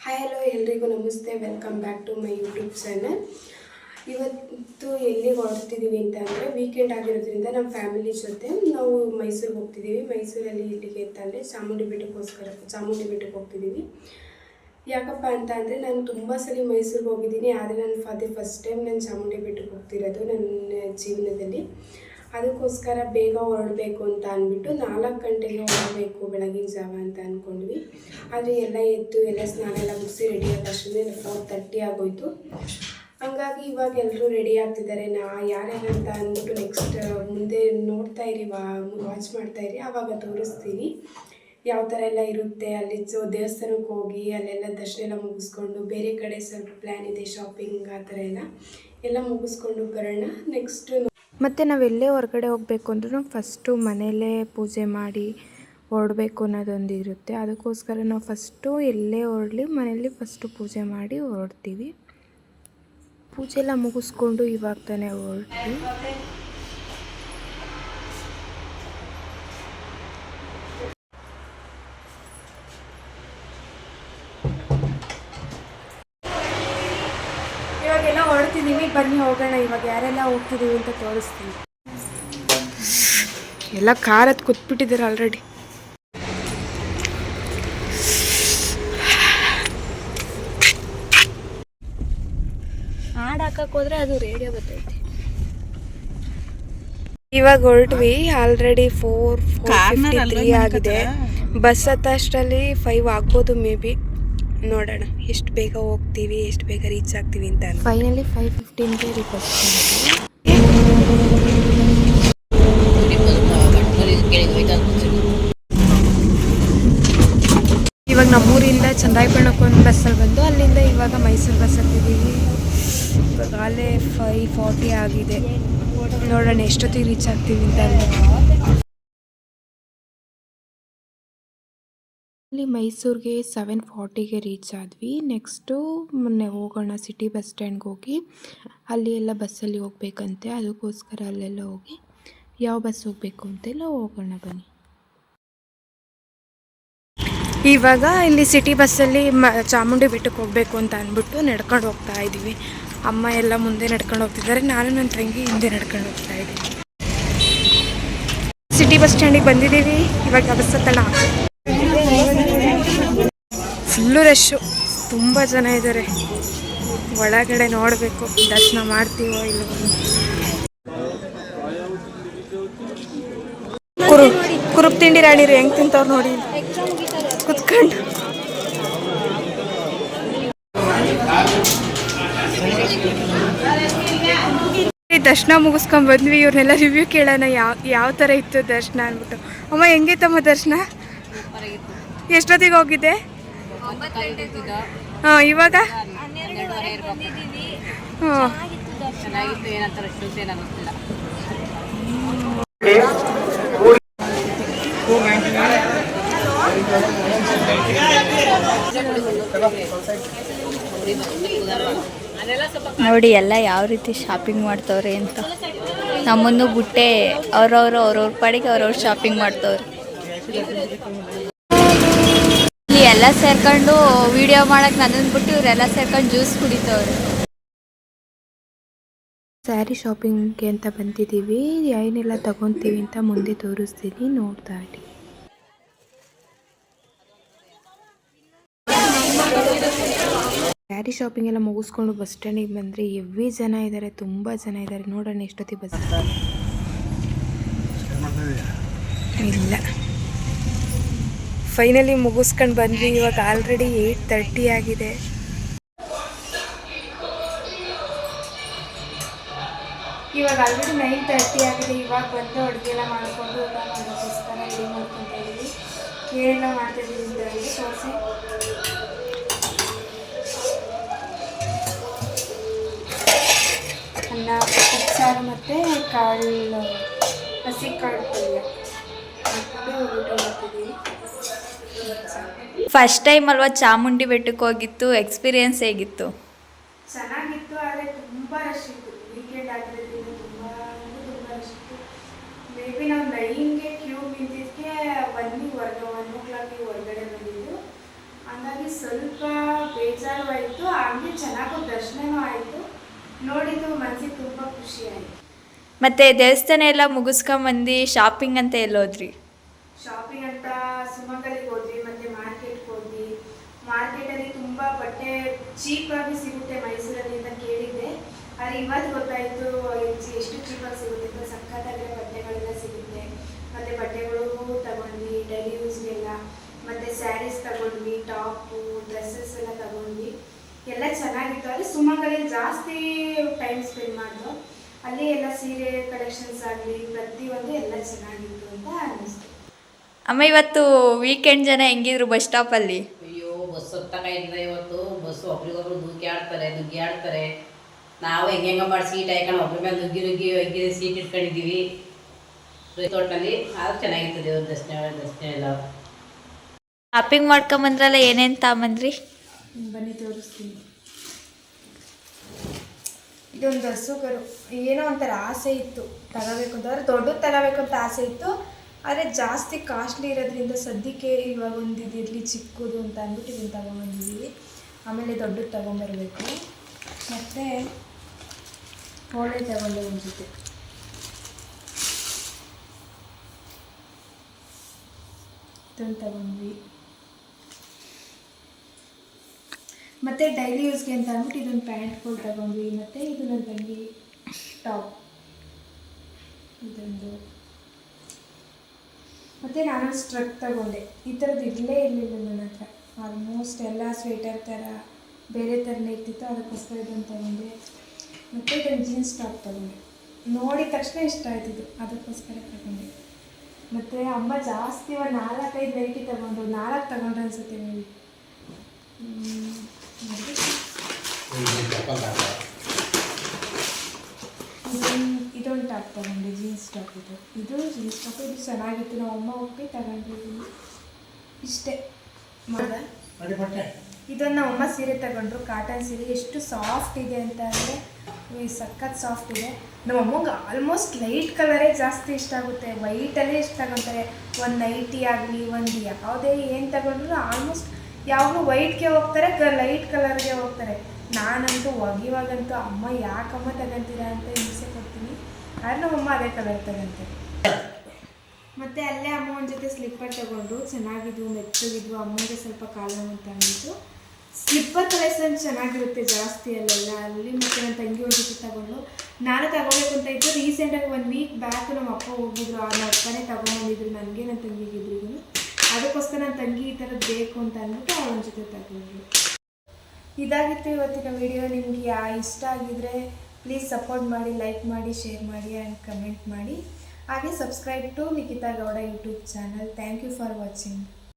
Hi hello ಎಲ್ರಿಗೂ ನಮಸ್ತೆ, welcome back to my YouTube channel. ಇವತ್ತು ಎಲ್ಲಿಗೆ ಹೊರಡ್ತಿದ್ದೀವಿ ಅಂತ ಅಂದರೆ, ವೀಕೆಂಡ್ ಆಗಿರೋದ್ರಿಂದ ನಮ್ಮ ಫ್ಯಾಮಿಲಿ ಜೊತೆ ನಾವು ಮೈಸೂರಿಗೆ ಹೋಗ್ತಿದ್ದೀವಿ. ಮೈಸೂರಲ್ಲಿ ಇಲ್ಲಿಗೆ ಅಂತಂದರೆ ಚಾಮುಂಡಿ ಬೆಟ್ಟಕ್ಕೆ ಹೋಗ್ತಿದ್ದೀವಿ. ಯಾಕಪ್ಪ ಅಂತ ಅಂದರೆ, ನಾನು ತುಂಬ ಸಲ ಮೈಸೂರಿಗೆ ಹೋಗಿದ್ದೀನಿ, ಆದರೆ ನಾನು ಫಸ್ಟ್ ಟೈಮ್ ನಾನು ಚಾಮುಂಡಿ ಬೆಟ್ಟಕ್ಕೆ ಹೋಗ್ತಿರೋದು ನನ್ನ ಜೀವನದಲ್ಲಿ. ಅದಕ್ಕೋಸ್ಕರ ಬೇಗ ಹೊರಡಬೇಕು ಅಂತ ಅಂದ್ಬಿಟ್ಟು 4 ಗಂಟೆಗೆ ಹೊರಡಬೇಕು ಬೆಳಗಿನ ಜಾವ ಅಂತ ಅಂದ್ಕೊಂಡ್ವಿ. ಆದರೆ ಎಲ್ಲ ಎದ್ದು ಎಲ್ಲ ಸ್ನಾನ ಎಲ್ಲ ಮುಗಿಸಿ ರೆಡಿ ಆದಷ್ಟೇ 4:30 ಆಗೋಯಿತು. ಹಂಗಾಗಿ ಇವಾಗ ಎಲ್ಲರೂ ರೆಡಿ ಆಗ್ತಿದ್ದಾರೆ. ಯಾರ್ಯಾರಂತ ಅಂದ್ಬಿಟ್ಟು ನೆಕ್ಸ್ಟ್ ಮುಂದೆ ನೋಡ್ತಾ ಇರಿ, ವಾಚ್ ಮಾಡ್ತಾಯಿರಿ, ಆವಾಗ ತೋರಿಸ್ತೀನಿ ಯಾವ ಥರ ಎಲ್ಲ ಇರುತ್ತೆ. ಅಲ್ಲಿ ದೇವಸ್ಥಾನಕ್ಕೆ ಹೋಗಿ ಅಲ್ಲೆಲ್ಲ ದರ್ಶನ ಎಲ್ಲ ಮುಗಿಸ್ಕೊಂಡು ಬೇರೆ ಕಡೆ ಸ್ವಲ್ಪ ಪ್ಲ್ಯಾನ್ ಇದೆ, ಶಾಪಿಂಗ್ ಆ ಥರ ಎಲ್ಲ ಮುಗಿಸ್ಕೊಂಡು ಬರೋಣ. ನೆಕ್ಸ್ಟ್ ಮತ್ತು ನಾವೆಲ್ಲೇ ಹೊರಗಡೆ ಹೋಗಬೇಕು ಅಂದ್ರೂ ಫಸ್ಟು ಮನೆಯಲ್ಲೇ ಪೂಜೆ ಮಾಡಿ ಹೊರಡಬೇಕು ಅನ್ನೋದೊಂದು ಇರುತ್ತೆ. ಅದಕ್ಕೋಸ್ಕರ ನಾವು ಫಸ್ಟು ಎಲ್ಲೇ ಹೊರಡಲಿ ಮನೆಯಲ್ಲಿ ಫಸ್ಟು ಪೂಜೆ ಮಾಡಿ ಹೊರಡ್ತೀವಿ. ಪೂಜೆ ಎಲ್ಲ ಮುಗಿಸ್ಕೊಂಡು ಇವಾಗ ತಾನೇ ಹೊರಡ್ತೀವಿ. ಇವಾಗೆಲ್ಲ ಹೊರಡ್ತಿದ್ದೀವಿ, ಬನ್ನಿ ಹೋಗೋಣ. ಇವಾಗ ಯಾರೆಲ್ಲ ಹೋಗ್ತಿದ್ದೀವಿ ಅಂತ ತೋರಿಸ್ತೀನಿ. ಎಲ್ಲ ಕಾರದ್ದು ಕೂತ್ಬಿಟ್ಟಿದ್ದಾರೆ ಆಲ್ರೆಡಿ. ಹಾಡು ಹಾಕಕ್ಕೆ ಹೋದ್ರೆ ಅದು ರೇಡಿಯೋ ಬರ್ತೈತಿ. ಇವಾಗ ಹೊರಟ್ವಿ, ಆಲ್ರೆಡಿ 4:53 ಆಗಿದೆ. ಬಸ್ ಹತ್ತಷ್ಟರಲ್ಲಿ 5 ಆಗ್ಬೋದು ಮೇ ಬಿ. ನೋಡೋಣ ಎಷ್ಟು ಬೇಗ ಹೋಗ್ತೀವಿ, ಎಷ್ಟು ಬೇಗ ರೀಚ್ ಆಗ್ತೀವಿ ಅಂತ. ಫೈನಲಿ 5:15ಗೆ ಬಸ್ ಇವಾಗ ನಮ್ಮೂರಿಂದ ಚಂದ್ರಾಯಪಟ್ಟಣಕ್ಕೆ ಒಂದು ಬಸ್ಸಲ್ಲಿ ಬಂದು ಅಲ್ಲಿಂದ ಇವಾಗ ಮೈಸೂರು ಬಸ್ ಹತ್ತಿದ್ದೀವಿ. ಇವಾಗ ಅಲ್ಲೇ 5:40 ಆಗಿದೆ. ನೋಡೋಣ ಎಷ್ಟೊತ್ತಿಗೆ ರೀಚ್ ಆಗ್ತೀವಿ ಅಂತ. ಅಲ್ಲಿ ಮೈಸೂರಿಗೆ 7:40ಗೆ ರೀಚ್ ಆದ್ವಿ. ನೆಕ್ಸ್ಟು ಮೊನ್ನೆ ಹೋಗೋಣ ಸಿಟಿ ಬಸ್ ಸ್ಟ್ಯಾಂಡ್ಗೆ ಹೋಗಿ ಅಲ್ಲಿ ಎಲ್ಲ ಬಸ್ಸಲ್ಲಿ ಹೋಗ್ಬೇಕಂತೆ. ಅದಕ್ಕೋಸ್ಕರ ಅಲ್ಲೆಲ್ಲ ಹೋಗಿ ಯಾವ ಬಸ್ ಹೋಗಬೇಕು ಅಂತೆಲ್ಲ ಹೋಗೋಣ ಬನ್ನಿ. ಇವಾಗ ಇಲ್ಲಿ ಸಿಟಿ ಬಸ್ಸಲ್ಲಿ ಚಾಮುಂಡಿ ಬೆಟ್ಟಕ್ಕೆ ಹೋಗಬೇಕು ಅಂತ ಅಂದ್ಬಿಟ್ಟು ನಡ್ಕೊಂಡು ಹೋಗ್ತಾ ಇದ್ದೀವಿ. ಅಮ್ಮ ಎಲ್ಲ ಮುಂದೆ ನಡ್ಕೊಂಡು ಹೋಗ್ತಿದ್ದಾರೆ, ನಾನು ನನ್ನ ತಂಗಿ ಹಿಂದೆ ನಡ್ಕೊಂಡು ಹೋಗ್ತಾ ಇದ್ದೀವಿ. ಸಿಟಿ ಬಸ್ ಸ್ಟ್ಯಾಂಡಿಗೆ ಬಂದಿದ್ದೀವಿ. ಇವಾಗ ಬಸ್ ಹತ್ತೋಣ. ಫುಲ್ಲು ರಶ್ಶು, ತುಂಬ ಜನ ಇದ್ದಾರೆ. ಒಳಗಡೆ ನೋಡಬೇಕು ದರ್ಶನ ಮಾಡ್ತೀವೋ ಇಲ್ಲವೋ. ಕುರುಪ್ ತಿಂಡಿ ರಾಣಿರು ಹೆಂಗೆ ತಿಂತವ್ರು ನೋಡಿ ಕುತ್ಕೊಂಡು. ದರ್ಶನ ಮುಗಿಸ್ಕೊಂಡು ಬಂದ್ವಿ. ಇವ್ರನ್ನೆಲ್ಲ ರಿವ್ಯೂ ಕೇಳೋಣ ಯಾವ ಥರ ಇತ್ತು ದರ್ಶನ ಅಂದ್ಬಿಟ್ಟು. ಅಮ್ಮ ಹೆಂಗಿತ್ತಮ್ಮ ದರ್ಶನ? ಎಷ್ಟೊತ್ತಿಗೆ ಹೋಗಿದ್ದೆ? ಹಾಂ, ಇವಾಗ ನೋಡಿ ಎಲ್ಲ ಯಾವ ರೀತಿ ಶಾಪಿಂಗ್ ಮಾಡ್ತವ್ರೆ ಅಂತ. ನಮ್ಮನ್ನು ಬಿಟ್ಟೆ ಅವ್ರವ್ರ ಪಾಡಿಗೆ ಅವ್ರವ್ರು ಶಾಪಿಂಗ್ ಮಾಡ್ತವ್ರೆ. ಇಲ್ಲಿ ಎಲ್ಲ ಸೇರ್ಕೊಂಡು ವಿಡಿಯೋ ಮಾಡಕ್ಕೆ ನನ್ನನ್ನು ಬಿಟ್ಟು ಇವರೆಲ್ಲ ಸೇರ್ಕೊಂಡು ಜ್ಯೂಸ್ ಕುಡಿತವ್ರೆ. ಸ್ಯಾರಿ ಶಾಪಿಂಗ್ಗೆ ಅಂತ ಬಂದಿದ್ದೀವಿ. ಏನೆಲ್ಲ ತಗೊತೀವಿ ಅಂತ ಮುಂದೆ ತೋರಿಸ್ತೀನಿ, ನೋಡ್ತಾ ಇರಿ. ಸ್ಯಾರಿ ಶಾಪಿಂಗ್ ಎಲ್ಲ ಮುಗಿಸ್ಕೊಂಡು ಬಸ್ ಸ್ಟ್ಯಾಂಡಿಗೆ ಬಂದರೆ ಹೆವಿ ಜನ ಇದ್ದಾರೆ, ತುಂಬ ಜನ ಇದ್ದಾರೆ. ನೋಡೋಣ ಎಷ್ಟೊತ್ತಿಗೆ ಬಸ್ ಇಲ್ಲ. ಫೈನಲಿ ಮುಗಿಸ್ಕೊಂಡು ಬಂದ್ವಿ. ಇವಾಗ ಆಲ್ರೆಡಿ 8:30 ಆಗಿದೆ. ಇವಾಗ ಆಲ್ರೆಡಿ 9:30 ಆಗಿದೆ. ಇವಾಗ ಬಂದು ಅಡುಗೆ ಎಲ್ಲ ಮಾಡಿಕೊಂಡು ಊಟ ಮಾಡೋಕ್ಕೋಸ್ಕರ ರೆಡಿ ಮಾಡ್ಕೊತಾ ಇದ್ದೀವಿ. ಏನೆಲ್ಲ ಮಾಡ್ತಾಯಿದ್ದೀವಿ ಅಂತ ಹೇಳಿ ತೋರಿಸಿ. ಅನ್ನ, ಸಾರು ಮತ್ತು ಹಸಿ ಕಾಳು ಪಲ್ಯ ಊಟ ಮಾಡ್ತಿದ್ದೀವಿ. ಫಸ್ಟ್ ಟೈಮ್ ಅಲ್ವಾ ಚಾಮುಂಡಿ ಬೆಟ್ಟಕ್ಕೆ ಹೋಗಿತ್ತು, ಎಕ್ಸ್ಪೀರಿಯನ್ಸ್ ಹೇಗಿತ್ತು? ಚೆನ್ನಾಗಿತ್ತು, ಆದರೆ ತುಂಬ ರಶ್ ಇತ್ತು. ವೀಕೆಂಡ್ ಆಗಿರೋದ್ರಿಂದ ತುಂಬ ರಶ್ ಇತ್ತು. ಮೇ ಬಿ ನಾವು 9ಗೆ ಕ್ಯೂ ನಿಂತಿದ್ದಕ್ಕೆ 1 o'clock ಹೊರಗಡೆ ಬಂದಿದ್ದು. ಹಂಗಾಗಿ ಸ್ವಲ್ಪ ಬೇಜಾರು ಆಯಿತು, ಹಾಗೆ ಚೆನ್ನಾಗೂ ದರ್ಶನವೂ ಆಯಿತು. ನೋಡಿದ್ದು ಮನಸ್ಸಿಗೆ ತುಂಬ ಖುಷಿ ಆಯಿತು. ಮತ್ತು ದೇವಸ್ಥಾನ ಎಲ್ಲ ಮುಗಿಸ್ಕೊಂಬಂದು ಶಾಪಿಂಗ್ ಅಂತ ಎಲ್ಲೋದ್ರಿ? ಶಾಪಿಂಗ್ ಅಂತ ಸುಮಂಗಲಿಗೆ ಹೋದ್ವಿ, ಮತ್ತು ಮಾರ್ಕೆಟ್ಗೆ ಹೋದ್ವಿ. ಮಾರ್ಕೆಟಲ್ಲಿ ತುಂಬ ಬಟ್ಟೆ ಚೀಪಾಗಿ ಸಿಗುತ್ತೆ ಮೈಸೂರಲ್ಲಿ ಅಂತ ಕೇಳಿದ್ದೆ. ಆದರೆ ಇವತ್ತು ಗೊತ್ತಾಯಿತು ಎಷ್ಟು ಚೀಪಾಗಿ ಸಿಗುತ್ತೆ ಅಂತ. ಸಖತ್ತಾಗಿರೋ ಬಟ್ಟೆಗಳೆಲ್ಲ ಸಿಗುತ್ತೆ. ಮತ್ತು ಬಟ್ಟೆಗಳು ತಗೊಂಡ್ವಿ ಡೈಲಿ ಯೂಸ್ಗೆಲ್ಲ. ಮತ್ತು ಸ್ಯಾರೀಸ್ ತಗೊಂಡ್ವಿ, ಟಾಪು, ಡ್ರೆಸ್ಸಸ್ ಎಲ್ಲ ತಗೊಂಡ್ವಿ. ಎಲ್ಲ ಚೆನ್ನಾಗಿತ್ತು. ಅಲ್ಲಿ ಸುಮಂಗಲಿಯಲ್ಲಿ ಜಾಸ್ತಿ ಟೈಮ್ ಸ್ಪೆಂಡ್ ಮಾಡಿದ್ರು. ಅಲ್ಲಿ ಎಲ್ಲ ಸೀರೆ ಕಲೆಕ್ಷನ್ಸ್ ಆಗಲಿ ಪ್ರತಿಯೊಂದು ಎಲ್ಲ ಚೆನ್ನಾಗಿತ್ತು ಅಂತ ಅನ್ನಿಸ್ತು. ಅಮ್ಮ, ಇವತ್ತು ವೀಕೆಂಡ್ ಜನ ಹೆಂಗಿದ್ರು ಬಸ್ ಸ್ಟಾಪಲ್ಲಿ? ಅಯ್ಯೋ, ಬಸ್ ಹತ್ತಕ ಇಲ್ಲ ಇವತ್ತು. ಬಸ್ಸು ಒಬ್ರಿಗೊಬ್ರು ದುಗ್ಗಿ ಆಡ್ತಾರೆ. ನಾವು ಹೆಂಗ ಮಾಡಿ ಸೀಟ್ ಹಾಕೊಂಡು ಒಬ್ರ ಮೇಲೆ ನುಗ್ಗಿ ಸೀಟ್ ಇಟ್ಕೊಂಡಿದ್ದೀವಿ ರಿಸೋರ್ಟ್ನಲ್ಲಿ. ಆದ್ರೂ ಚೆನ್ನಾಗಿತ್ತು ದೇವ್ರ ದರ್ಶನ ಎಲ್ಲ. ಶಾಪಿಂಗ್ ಮಾಡ್ಕೊಂಬಂದ್ರಲ್ಲ, ಏನೇನು ತಗೊಂಬಂದ್ರಿ? ಬನ್ನಿ ತೋರಿಸ್ತೀನಿ. ಇದೊಂದು ಹಸುಗರು. ಏನೋ ಒಂಥರ ಆಸೆ ಇತ್ತು ತಗೋಬೇಕು ಅಂತ, ಅಂದರೆ ದೊಡ್ಡದು ತಗೋಬೇಕು ಅಂತ ಆಸೆ ಇತ್ತು. ಆದರೆ ಜಾಸ್ತಿ ಕಾಸ್ಟ್ಲಿ ಇರೋದ್ರಿಂದ ಸದ್ಯಕ್ಕೆ ಇವಾಗ ಒಂದು ಇದಿರಲಿ ಚಿಕ್ಕದು ಅಂತ ಅಂದ್ಬಿಟ್ಟು ಇದನ್ನು ತಗೊಂಬಂದಿದ್ದೀವಿ. ಆಮೇಲೆ ದೊಡ್ಡದು ತಗೊಂಬರ್ಬೇಕು. ಮತ್ತು ಹೋಳೆ ತಗೊಂಡೆ ಒಂದು ಜೊತೆ. ಇದನ್ನು ತಗೊಂಡ್ವಿ. ಮತ್ತು ಡೈಲಿ ಯೂಸ್ಗೆ ಅಂತ ಅಂದ್ಬಿಟ್ಟು ಇದೊಂದು ಪ್ಯಾಂಟ್ಗಳು ತಗೊಂಡ್ವಿ. ಮತ್ತು ಇದು ನನ್ನ ತಂಗಿ ಟಾಪ್ ಇದೊಂದು. ಮತ್ತು ನಾನು ಸ್ಟ್ರಕ್ ತಗೊಂಡೆ. ಈ ಥರದ್ದು ಇರಲೇ ಇರಲಿಲ್ಲ ನನ್ನ ಹತ್ರ. ಆಲ್ಮೋಸ್ಟ್ ಎಲ್ಲ ಸ್ವೆಟರ್ ಥರ ಬೇರೆ ಥರನೇ ಇರ್ತಿತ್ತು, ಅದಕ್ಕೋಸ್ಕರ ಇದನ್ನು ತಗೊಂಡೆ. ಮತ್ತು ಇದೊಂದು ಜೀನ್ಸ್ ಟಾಪ್ ತಗೊಂಡೆ. ನೋಡಿದ ತಕ್ಷಣ ಇಷ್ಟ ಆಯ್ತಿದ್ದು, ಅದಕ್ಕೋಸ್ಕರ ತಗೊಂಡೆ. ಮತ್ತು ಅಮ್ಮ ಜಾಸ್ತಿ ಒಂದು 4-5 ವೆರೈಟಿ ತಗೊಂಡ್ರು. 4 ತಗೊಂಡ್ರೆ ಅನಿಸುತ್ತೆ ನೀವು. ಇದೊಂದು ಟಾಪ್ ತಗೊಂಡೆ, ಜೀನ್ಸ್ ಟಾಪ್. ಇದು ಜೀನ್ಸ್ ಟಾಪ್. ಇದು ಚೆನ್ನಾಗಿತ್ತು. ನಾವು ಅಮ್ಮ ಹೋಗಿ ತಗೊಂಡಿದ್ದೀವಿ. ಇಷ್ಟೇ ಮಾಡಿದೆ. ಇದೊಂದು ನಮ್ಮ ಅಮ್ಮ ಸೀರೆ ತಗೊಂಡ್ರು, ಕಾಟನ್ ಸೀರೆ. ಎಷ್ಟು ಸಾಫ್ಟ್ ಇದೆ ಅಂತ ಅಂದರೆ ಸಖತ್ ಸಾಫ್ಟ್ ಇದೆ. ನಮ್ಮ ಅಮ್ಮಂಗೆ ಆಲ್ಮೋಸ್ಟ್ ಲೈಟ್ ಕಲರೇ ಜಾಸ್ತಿ ಇಷ್ಟ ಆಗುತ್ತೆ. ವೈಟಲ್ಲೇ ಇಷ್ಟ ತಗೊತಾರೆ. ಒಂದು ನೈಟಿ ಆಗಲಿ ಒಂದು ಯಾವುದೇ ಏನು ತಗೊಂಡ್ರು ಆಲ್ಮೋಸ್ಟ್ ಯಾವಾಗಲೂ ವೈಟ್ಗೆ ಹೋಗ್ತಾರೆ, ಲೈಟ್ ಕಲರ್ಗೆ ಹೋಗ್ತಾರೆ. ನಾನಂತೂ ಒಗೆಯುವಾಗಂತೂ ಅಮ್ಮ ಯಾಕಮ್ಮ ತಗೊಂತೀರಾ ಅಂತ ಹಿಂಸೆ ಕೊಡ್ತೀನಿ. ಆದರೆ ನಮ್ಮಮ್ಮ ಅದೇ ಕಲರ್ ತಗೊಂತಾರೆ. ಮತ್ತು ಅಲ್ಲೇ ಅಮ್ಮ ಒಂದು ಜೊತೆ ಸ್ಲಿಪ್ಪರ್ ತಗೊಂಡ್ರು. ಚೆನ್ನಾಗಿದ್ವು, ಮೆತ್ತಗಿದ್ವು. ಅಮ್ಮನಿಗೆ ಸ್ವಲ್ಪ ಕಾಲು ಅಂತ ಅಂದಿತ್ತು. ಸ್ಲಿಪ್ಪರ್ ಕಲೆಕ್ಷನ್ ಚೆನ್ನಾಗಿರುತ್ತೆ ಜಾಸ್ತಿ ಅಲ್ಲೆಲ್ಲ ಅಲ್ಲಿ. ಮತ್ತು ನನ್ನ ತಂಗಿ ಒಂದು ಜೊತೆ ತಗೊಂಡು ನಾನು ತಗೋಬೇಕು ಅಂತ ಇದ್ದು. ರೀಸೆಂಟಾಗಿ 1 ವೀಕ್ ಬ್ಯಾಕ್ ನಮ್ಮ ಅಪ್ಪ ಹೋಗಿದ್ರು. ನಮ್ಮ ಅಪ್ಪನೇ ತಗೊಂಬಂದಿದ್ರು ನನಗೆ, ನನ್ನ ತಂಗಿಗಿದ್ರಿಗೂ. ಅದಕ್ಕೋಸ್ಕರ ನನ್ನ ತಂಗಿ ಈ ಥರದ್ದು ಬೇಕು ಅಂತ ಅಂದ್ಬಿಟ್ಟು ಅವನ ಜೊತೆ ತಗೊಂಡ್ರು. ಇದಾಗಿತ್ತು ಇವತ್ತಿನ ವಿಡಿಯೋ. ನಿಮಗೆ ಇಷ್ಟ ಆಗಿದರೆ ಪ್ಲೀಸ್ ಸಪೋರ್ಟ್ ಮಾಡಿ, ಲೈಕ್ ಮಾಡಿ, ಶೇರ್ ಮಾಡಿ ಆ್ಯಂಡ್ ಕಮೆಂಟ್ ಮಾಡಿ. ಹಾಗೆ subscribe to Nikhita Gowda YouTube channel. Thank you for watching.